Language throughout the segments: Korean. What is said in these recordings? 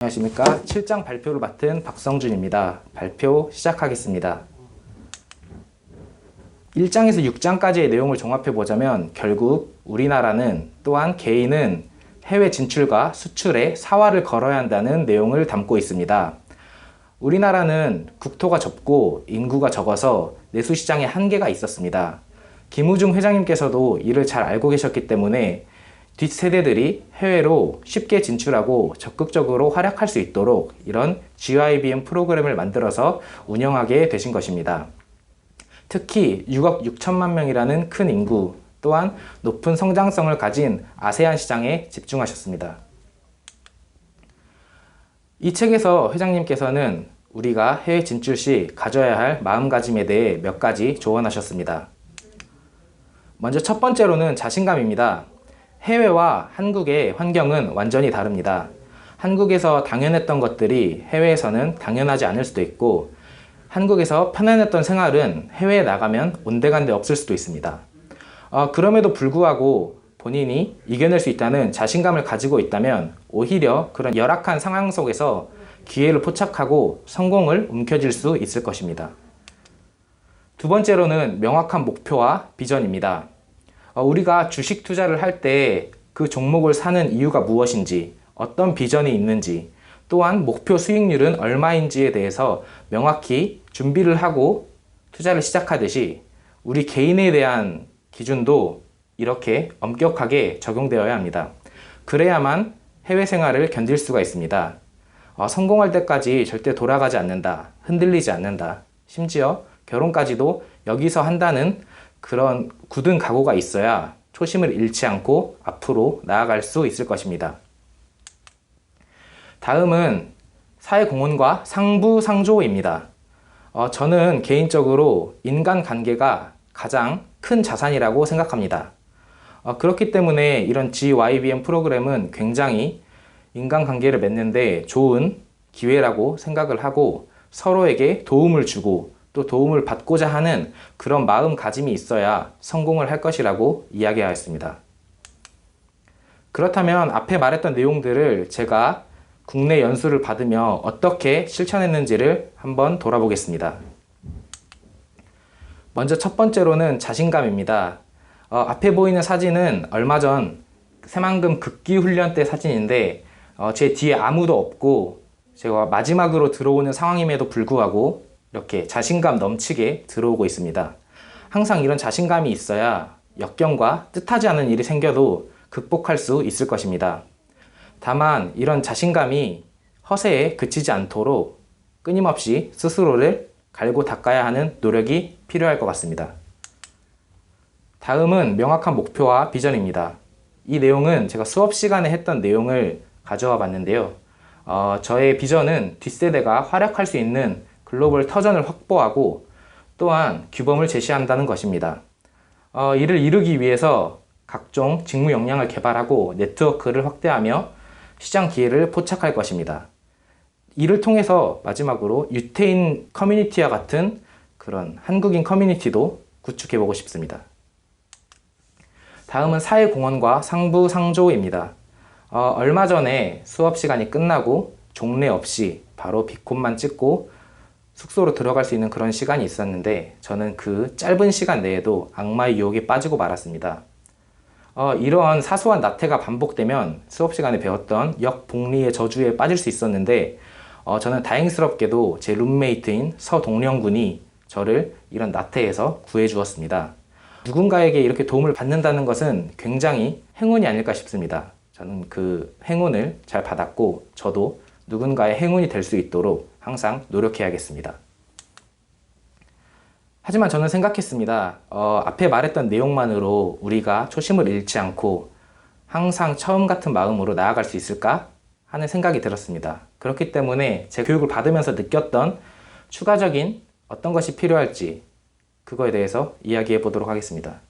안녕하십니까. 7장 발표를 맡은 박성준입니다. 발표 시작하겠습니다. 1장에서 6장까지의 내용을 종합해보자면 결국 우리나라는 또한 개인은 해외 진출과 수출에 사활을 걸어야 한다는 내용을 담고 있습니다. 우리나라는 국토가 좁고 인구가 적어서 내수시장에 한계가 있었습니다. 김우중 회장님께서도 이를 잘 알고 계셨기 때문에 뒷세대들이 해외로 쉽게 진출하고 적극적으로 활약할 수 있도록 이런 GYBM 프로그램을 만들어서 운영하게 되신 것입니다. 특히 6억 6천만 명이라는 큰 인구 또한 높은 성장성을 가진 아세안 시장에 집중하셨습니다. 이 책에서 회장님께서는 우리가 해외 진출 시 가져야 할 마음가짐에 대해 몇 가지 조언하셨습니다. 먼저 첫 번째로는 자신감입니다. 해외와 한국의 환경은 완전히 다릅니다. 한국에서 당연했던 것들이 해외에서는 당연하지 않을 수도 있고 한국에서 편안했던 생활은 해외에 나가면 온데간데 없을 수도 있습니다. 그럼에도 불구하고 본인이 이겨낼 수 있다는 자신감을 가지고 있다면 오히려 그런 열악한 상황 속에서 기회를 포착하고 성공을 움켜쥘 수 있을 것입니다. 두 번째로는 명확한 목표와 비전입니다. 우리가 주식 투자를 할 때 그 종목을 사는 이유가 무엇인지, 어떤 비전이 있는지, 또한 목표 수익률은 얼마인지에 대해서 명확히 준비를 하고 투자를 시작하듯이 우리 개인에 대한 기준도 이렇게 엄격하게 적용되어야 합니다. 그래야만 해외 생활을 견딜 수가 있습니다. 성공할 때까지 절대 돌아가지 않는다, 흔들리지 않는다, 심지어 결혼까지도 여기서 한다는 그런 굳은 각오가 있어야 초심을 잃지 않고 앞으로 나아갈 수 있을 것입니다. 다음은 사회공헌과 상부상조입니다. 저는 개인적으로 인간관계가 가장 큰 자산이라고 생각합니다. 그렇기 때문에 이런 GYBM 프로그램은 굉장히 인간관계를 맺는데 좋은 기회라고 생각을 하고 서로에게 도움을 주고 또 도움을 받고자 하는 그런 마음가짐이 있어야 성공을 할 것이라고 이야기하였습니다. 그렇다면 앞에 말했던 내용들을 제가 국내 연수를 받으며 어떻게 실천했는지를 한번 돌아보겠습니다. 먼저 첫 번째로는 자신감입니다. 앞에 보이는 사진은 얼마 전 새만금 극기 훈련 때 사진인데 제 뒤에 아무도 없고 제가 마지막으로 들어오는 상황임에도 불구하고 이렇게 자신감 넘치게 들어오고 있습니다. 항상 이런 자신감이 있어야 역경과 뜻하지 않은 일이 생겨도 극복할 수 있을 것입니다. 다만 이런 자신감이 허세에 그치지 않도록 끊임없이 스스로를 갈고 닦아야 하는 노력이 필요할 것 같습니다. 다음은 명확한 목표와 비전입니다. 이 내용은 제가 수업 시간에 했던 내용을 가져와 봤는데요. 저의 비전은 뒷세대가 활약할 수 있는 글로벌 터전을 확보하고 또한 규범을 제시한다는 것입니다. 이를 이루기 위해서 각종 직무 역량을 개발하고 네트워크를 확대하며 시장 기회를 포착할 것입니다. 이를 통해서 마지막으로 유태인 커뮤니티와 같은 그런 한국인 커뮤니티도 구축해보고 싶습니다. 다음은 사회공헌과 상부상조입니다. 얼마 전에 수업 시간이 끝나고 종례 없이 바로 비콘만 찍고 숙소로 들어갈 수 있는 그런 시간이 있었는데 저는 그 짧은 시간 내에도 악마의 유혹에 빠지고 말았습니다. 이러한 사소한 나태가 반복되면 수업 시간에 배웠던 역복리의 저주에 빠질 수 있었는데 저는 다행스럽게도 제 룸메이트인 서동령군이 저를 이런 나태에서 구해 주었습니다. 누군가에게 이렇게 도움을 받는다는 것은 굉장히 행운이 아닐까 싶습니다. 저는 그 행운을 잘 받았고 저도 누군가의 행운이 될 수 있도록 항상 노력해야겠습니다. 하지만 저는 생각했습니다. 앞에 말했던 내용만으로 우리가 초심을 잃지 않고 항상 처음 같은 마음으로 나아갈 수 있을까 하는 생각이 들었습니다. 그렇기 때문에 제 교육을 받으면서 느꼈던 추가적인 어떤 것이 필요할지 그거에 대해서 이야기해 보도록 하겠습니다.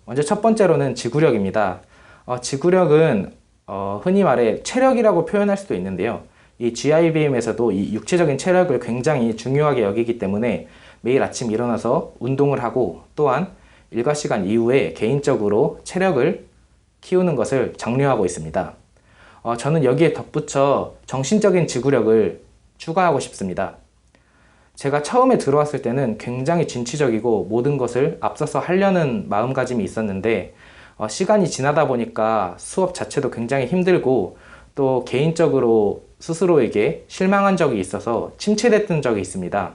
먼저 첫 번째로는 지구력입니다. 지구력은 흔히 말해 체력이라고 표현할 수도 있는데요. 이 GYBM에서도 이 육체적인 체력을 굉장히 중요하게 여기기 때문에 매일 아침 일어나서 운동을 하고 또한 일과 시간 이후에 개인적으로 체력을 키우는 것을 장려하고 있습니다. 저는 여기에 덧붙여 정신적인 지구력을 추가하고 싶습니다. 제가 처음에 들어왔을 때는 굉장히 진취적이고 모든 것을 앞서서 하려는 마음가짐이 있었는데 시간이 지나다 보니까 수업 자체도 굉장히 힘들고 또 개인적으로 스스로에게 실망한 적이 있어서 침체됐던 적이 있습니다.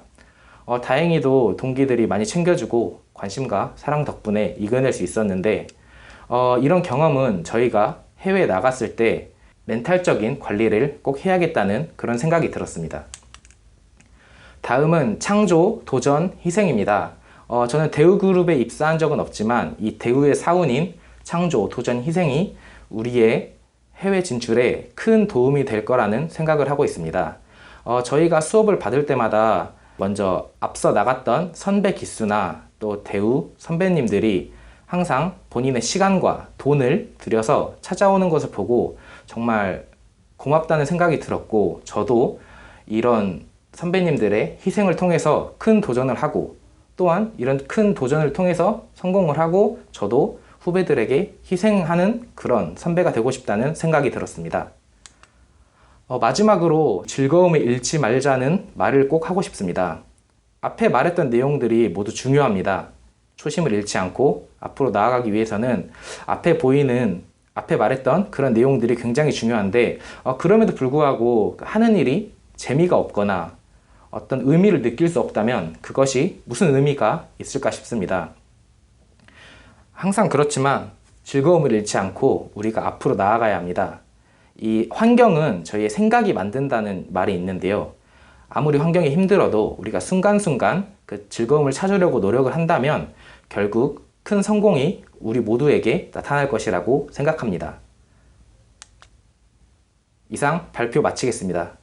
다행히도 동기들이 많이 챙겨주고 관심과 사랑 덕분에 이겨낼 수 있었는데 이런 경험은 저희가 해외에 나갔을 때 멘탈적인 관리를 꼭 해야겠다는 그런 생각이 들었습니다. 다음은 창조, 도전, 희생입니다. 저는 대우그룹에 입사한 적은 없지만 이 대우의 사원인 창조, 도전, 희생이 우리의 해외 진출에 큰 도움이 될 거라는 생각을 하고 있습니다. 저희가 수업을 받을 때마다 먼저 앞서 나갔던 선배 기수나 또 대우 선배님들이 항상 본인의 시간과 돈을 들여서 찾아오는 것을 보고 정말 고맙다는 생각이 들었고, 저도 이런 선배님들의 희생을 통해서 큰 도전을 하고 또한 이런 큰 도전을 통해서 성공을 하고 저도 후배들에게 희생하는 그런 선배가 되고 싶다는 생각이 들었습니다. 마지막으로 즐거움을 잃지 말자는 말을 꼭 하고 싶습니다. 앞에 말했던 내용들이 모두 중요합니다. 초심을 잃지 않고 앞으로 나아가기 위해서는 앞에 말했던 그런 내용들이 굉장히 중요한데 그럼에도 불구하고 하는 일이 재미가 없거나 어떤 의미를 느낄 수 없다면 그것이 무슨 의미가 있을까 싶습니다. 항상 그렇지만 즐거움을 잃지 않고 우리가 앞으로 나아가야 합니다. 이 환경은 저희의 생각이 만든다는 말이 있는데요. 아무리 환경이 힘들어도 우리가 순간순간 그 즐거움을 찾으려고 노력을 한다면 결국 큰 성공이 우리 모두에게 나타날 것이라고 생각합니다. 이상 발표 마치겠습니다.